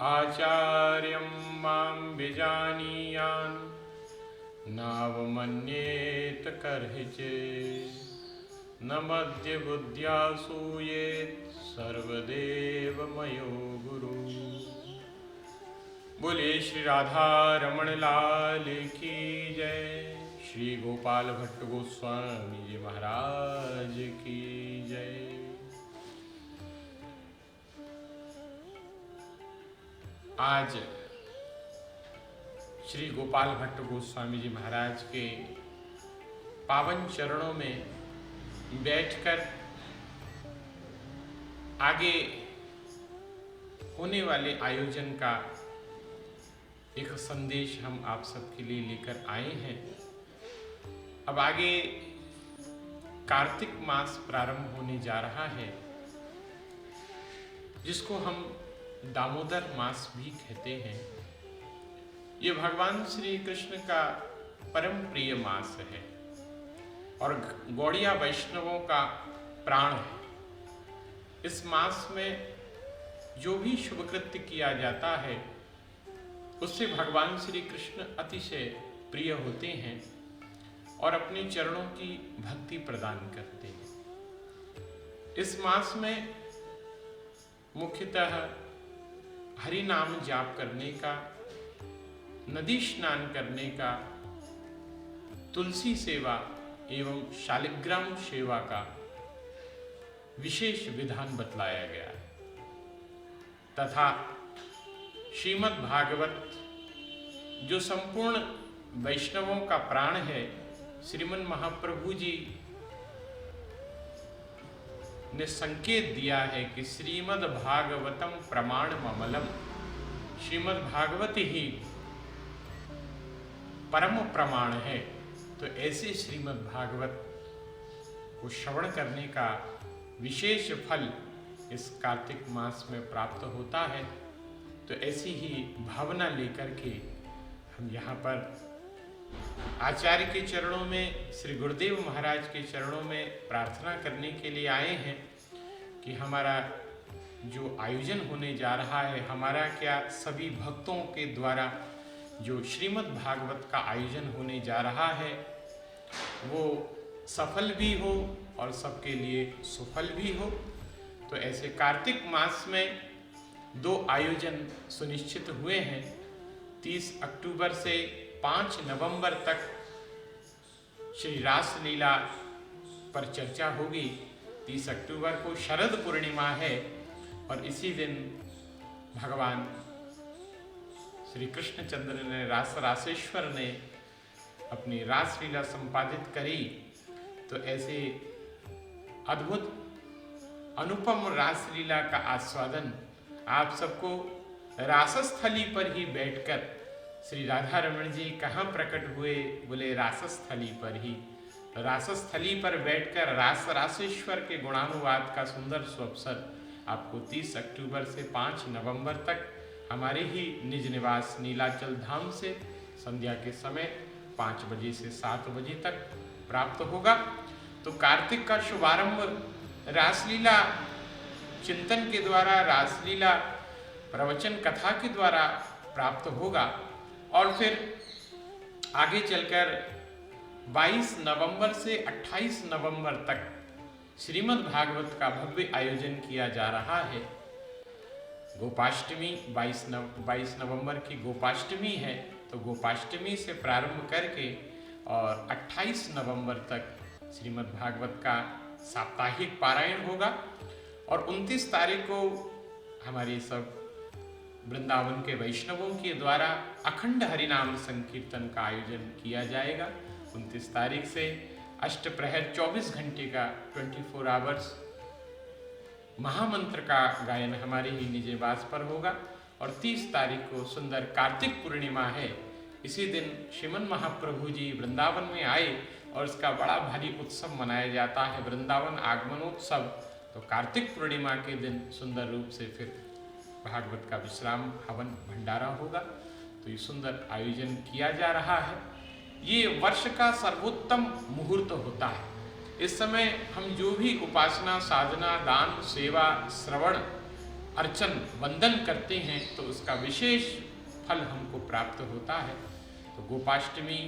आचार्यं मां विजानीयान् नावमन्येत कर्हिचित् न मध्य बुद्ध्या सूयेत् सर्वदेव मयो गुरु। बोलिए श्री राधा रमण लाल की जय। श्री गोपाल भट्ट गोस्वामी जी महाराज की जय। आज श्री गोपाल भट्ट गोस्वामी जी महाराज के पावन चरणों में बैठकर आगे होने वाले आयोजन का एक संदेश हम आप सबके लिए लेकर आए हैं। अब आगे कार्तिक मास प्रारंभ होने जा रहा है, जिसको हम दामोदर मास भी कहते हैं। ये भगवान श्री कृष्ण का परम प्रिय मास है और गौड़िया वैष्णवों का प्राण है। इस मास में जो भी शुभ कृत्य किया जाता है उससे भगवान श्री कृष्ण अतिशय प्रिय होते हैं और अपने चरणों की भक्ति प्रदान करते हैं। इस मास में मुख्यतः हरि नाम जाप करने का, नदी स्नान करने का, तुलसी सेवा एवं शालिग्राम सेवा का विशेष विधान बतलाया गया है तथा श्रीमद् भागवत जो संपूर्ण वैष्णवों का प्राण है, श्रीमन महाप्रभु जी ने संकेत दिया है कि श्रीमद् भागवतम प्रमाण ममलम, श्रीमद् भागवत ही परम प्रमाण है। तो ऐसे श्रीमद् भागवत को श्रवण करने का विशेष फल इस कार्तिक मास में प्राप्त होता है। तो ऐसी ही भावना लेकर के हम यहाँ पर आचार्य के चरणों में, श्री गुरुदेव महाराज के चरणों में प्रार्थना करने के लिए आए हैं कि हमारा जो आयोजन होने जा रहा है, हमारा क्या सभी भक्तों के द्वारा जो श्रीमद् भागवत का आयोजन होने जा रहा है वो सफल भी हो और सबके लिए सुफल भी हो। तो ऐसे कार्तिक मास में 2 आयोजन सुनिश्चित हुए हैं। 30 अक्टूबर से 5 नवंबर तक श्री रास लीला पर चर्चा होगी। 30 अक्टूबर को शरद पूर्णिमा है और इसी दिन भगवान श्री कृष्णचंद्र ने रासेश्वर ने अपनी रास लीला संपादित करी। तो ऐसे अद्भुत अनुपम रास लीला का आस्वादन आप सबको रासस्थली पर ही बैठकर, श्री राधा रमण जी कहाँ प्रकट हुए, बोले रासस्थली पर ही। रासस्थली पर बैठकर रासेश्वर के गुणानुवाद का सुंदर स्वप्सर आपको 30 अक्टूबर से 5 नवंबर तक हमारे ही निज निवास नीलाचल धाम से संध्या के समय 5 बजे से 7 बजे तक प्राप्त होगा। तो कार्तिक का शुभारंभ रासलीला चिंतन के द्वारा, रासलीला प्रवचन कथा के द्वारा प्राप्त होगा और फिर आगे चलकर 22 नवंबर से 28 नवंबर तक श्रीमद् भागवत का भव्य आयोजन किया जा रहा है। गोपाष्टमी 22 नवंबर की गोपाष्टमी है, तो गोपाष्टमी से प्रारंभ करके और 28 नवंबर तक श्रीमद् भागवत का साप्ताहिक पारायण होगा और 29 तारीख को हमारे सब वृंदावन के वैष्णवों के द्वारा अखंड हरिनाम संकीर्तन का आयोजन किया जाएगा। 29 तारीख से अष्टप्रहर 24 घंटे का 24 आवर्स महामंत्र का गायन हमारे ही निज निवास पर होगा और 30 तारीख को सुंदर कार्तिक पूर्णिमा है। इसी दिन श्रीमन महाप्रभु जी वृंदावन में आए और इसका बड़ा भारी उत्सव मनाया जाता है, वृंदावन आगमनोत्सव। तो कार्तिक पूर्णिमा के दिन सुंदर रूप से फिर भागवत का विश्राम हवन भंडारा होगा। तो ये सुंदर आयोजन किया जा रहा है। ये वर्ष का सर्वोत्तम मुहूर्त होता है। इस समय हम जो भी उपासना, साधना, दान, सेवा, श्रवण अर्चन वंदन करते हैं तो उसका विशेष फल हमको प्राप्त होता है। तो गोपाष्टमी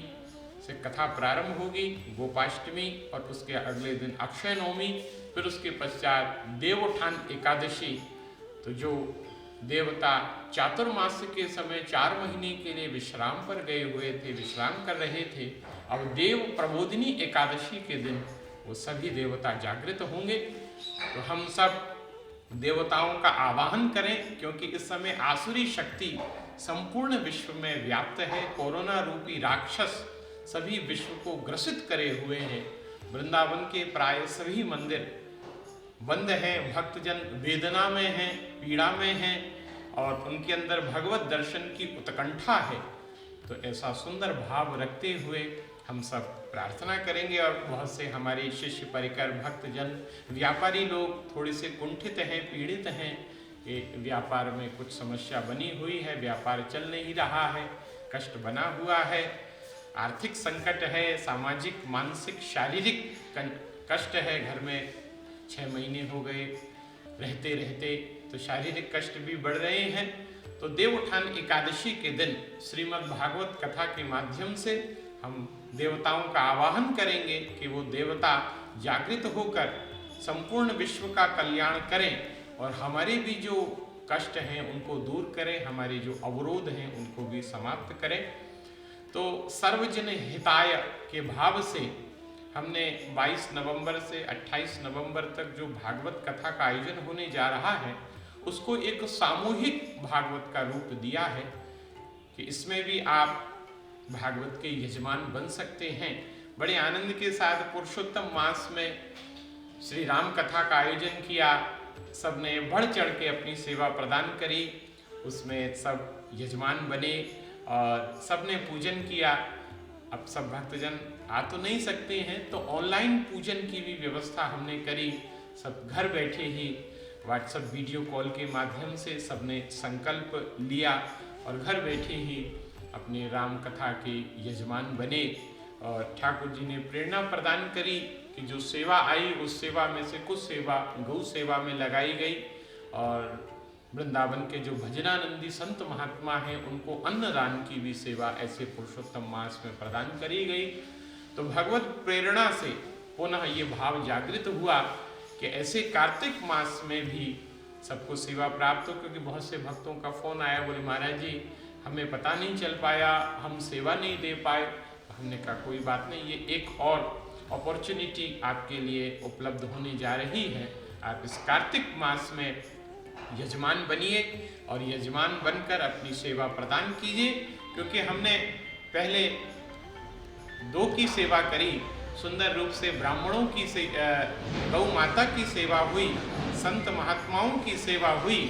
से कथा प्रारंभ होगी, गोपाष्टमी, और उसके अगले दिन अक्षय नवमी, फिर उसके पश्चात देवोत्थान एकादशी। तो जो देवता चातुर्मास के समय 4 महीने के लिए विश्राम पर गए हुए थे, विश्राम कर रहे थे, अब देव प्रबोधिनी एकादशी के दिन वो सभी देवता जागृत होंगे। तो हम सब देवताओं का आवाहन करें, क्योंकि इस समय आसुरी शक्ति संपूर्ण विश्व में व्याप्त है। कोरोना रूपी राक्षस सभी विश्व को ग्रसित करे हुए हैं। वृंदावन के प्राय सभी मंदिर बंद हैं, भक्तजन वेदना में हैं, पीड़ा में हैं, और उनके अंदर भगवत दर्शन की उत्कंठा है। तो ऐसा सुंदर भाव रखते हुए हम सब प्रार्थना करेंगे। और बहुत से हमारे शिष्य परिकर भक्तजन व्यापारी लोग थोड़े से कुंठित हैं, पीड़ित हैं कि व्यापार में कुछ समस्या बनी हुई है, व्यापार चल नहीं रहा है, कष्ट बना हुआ है, आर्थिक संकट है, सामाजिक मानसिक शारीरिक कष्ट है। घर में 6 महीने हो गए रहते रहते, तो शारीरिक कष्ट भी बढ़ रहे हैं। तो देवोत्थान एकादशी के दिन श्रीमद् भागवत कथा के माध्यम से हम देवताओं का आवाहन करेंगे कि वो देवता जागृत होकर संपूर्ण विश्व का कल्याण करें और हमारे भी जो कष्ट हैं उनको दूर करें, हमारे जो अवरोध हैं उनको भी समाप्त करें। तो सर्वजन हिताय के भाव से हमने 22 नवंबर से 28 नवंबर तक जो भागवत कथा का आयोजन होने जा रहा है उसको एक सामूहिक भागवत का रूप दिया है कि इसमें भी आप भागवत के यजमान बन सकते हैं। बड़े आनंद के साथ पुरुषोत्तम मास में श्री राम कथा का आयोजन किया, सबने बढ़ चढ़ के अपनी सेवा प्रदान करी, उसमें सब यजमान बने और सबने पूजन किया। अब सब भक्तजन आ तो नहीं सकते हैं तो ऑनलाइन पूजन की भी व्यवस्था हमने करी। सब घर बैठे ही व्हाट्सएप वीडियो कॉल के माध्यम से सबने संकल्प लिया और घर बैठे ही अपने राम कथा के यजमान बने। और ठाकुर जी ने प्रेरणा प्रदान करी कि जो सेवा आई उस सेवा में से कुछ सेवा गौ सेवा में लगाई गई और वृंदावन के जो भजनानंदी संत महात्मा हैं उनको अन्नदान की भी सेवा ऐसे पुरुषोत्तम मास में प्रदान करी गई। तो भगवत प्रेरणा से पुनः ये भाव जागृत हुआ कि ऐसे कार्तिक मास में भी सबको सेवा प्राप्त हो, क्योंकि बहुत से भक्तों का फोन आया, बोले महाराज जी हमें पता नहीं चल पाया, हम सेवा नहीं दे पाए। हमने कहा कोई बात नहीं, ये एक और अपॉर्चुनिटी आपके लिए उपलब्ध होने जा रही है। आप इस कार्तिक मास में यजमान बनिए और यजमान बनकर अपनी सेवा प्रदान कीजिए, क्योंकि हमने पहले 2 की सेवा करी, सुंदर रूप से ब्राह्मणों की गौ माता की सेवा हुई, संत महात्माओं की सेवा हुई,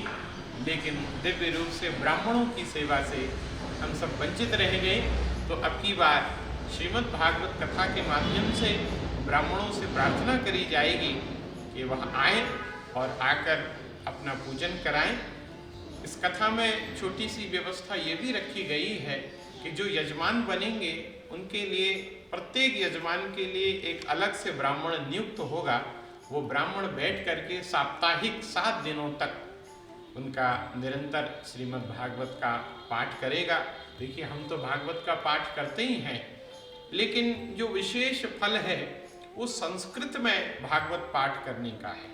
लेकिन दिव्य रूप से ब्राह्मणों की सेवा से हम सब वंचित रह गए। तो अब की बार श्रीमद् भागवत कथा के माध्यम से ब्राह्मणों से प्रार्थना करी जाएगी कि वह आए और आकर अपना पूजन कराएं। इस कथा में छोटी सी व्यवस्था ये भी रखी गई है कि जो यजमान बनेंगे उनके लिए, प्रत्येक यजमान के लिए एक अलग से ब्राह्मण नियुक्त होगा। वो ब्राह्मण बैठ करके साप्ताहिक 7 दिनों तक उनका निरंतर श्रीमद् भागवत का पाठ करेगा। देखिए हम तो भागवत का पाठ करते ही हैं, लेकिन जो विशेष फल है वो संस्कृत में भागवत पाठ करने का है।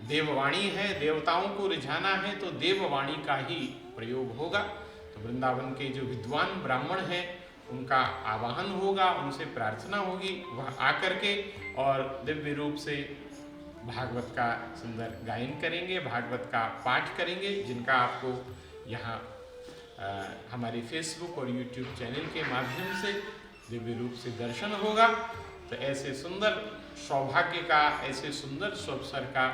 देववाणी है, देवताओं को रिझाना है तो देववाणी का ही प्रयोग होगा। तो वृंदावन के जो विद्वान ब्राह्मण हैं उनका आवाहन होगा, उनसे प्रार्थना होगी, वह आकर के और दिव्य रूप से भागवत का सुंदर गायन करेंगे, भागवत का पाठ करेंगे, जिनका आपको यहाँ हमारे फेसबुक और यूट्यूब चैनल के माध्यम से दिव्य रूप से दर्शन होगा। तो ऐसे सुंदर सौभाग्य का, ऐसे सुंदर अवसर का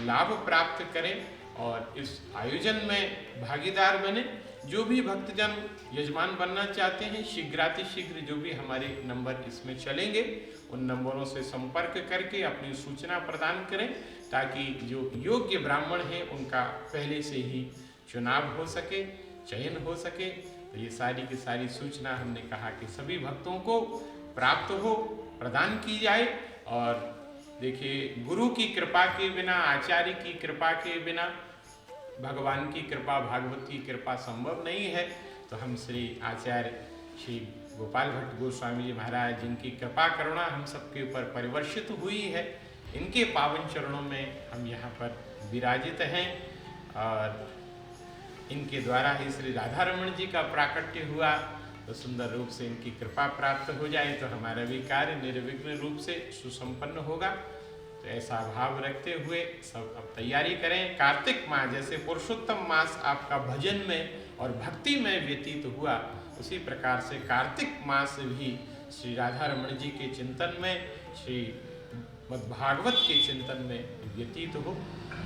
लाभ प्राप्त करें और इस आयोजन में भागीदार बने। जो भी भक्तजन यजमान बनना चाहते हैं शीघ्रातिशीघ्र जो भी हमारे नंबर इसमें चलेंगे उन नंबरों से संपर्क करके अपनी सूचना प्रदान करें, ताकि जो योग्य ब्राह्मण हैं उनका पहले से ही चुनाव हो सके, चयन हो सके। तो ये सारी की सारी सूचना हमने कहा कि सभी भक्तों को प्राप्त हो, प्रदान की जाए। और देखिए गुरु की कृपा के बिना, आचार्य की कृपा के बिना भगवान की कृपा, भागवत की कृपा संभव नहीं है, तो हम श्री आचार्य श्री गोपाल भट्ट गोस्वामी जी महाराज, जिनकी कृपा करुणा हम सबके ऊपर परिवर्षित हुई है, इनके पावन चरणों में हम यहाँ पर विराजित हैं और इनके द्वारा ही श्री राधा रमण जी का प्राकट्य हुआ, तो सुंदर रूप से इनकी कृपा प्राप्त हो जाए तो हमारा भी कार्य निर्विघ्न रूप से सुसंपन्न होगा। तो ऐसा भाव रखते हुए सब अब तैयारी करें। कार्तिक माह जैसे पुरुषोत्तम मास आपका भजन में और भक्ति में व्यतीत हुआ, उसी प्रकार से कार्तिक मास भी श्री राधा रमण जी के चिंतन में, श्री मद्भागवत के चिंतन में व्यतीत हो,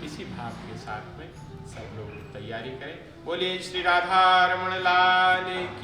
इसी भाव के साथ में सब लोग तैयारी करें। बोलिए श्री राधा रमण लाल की।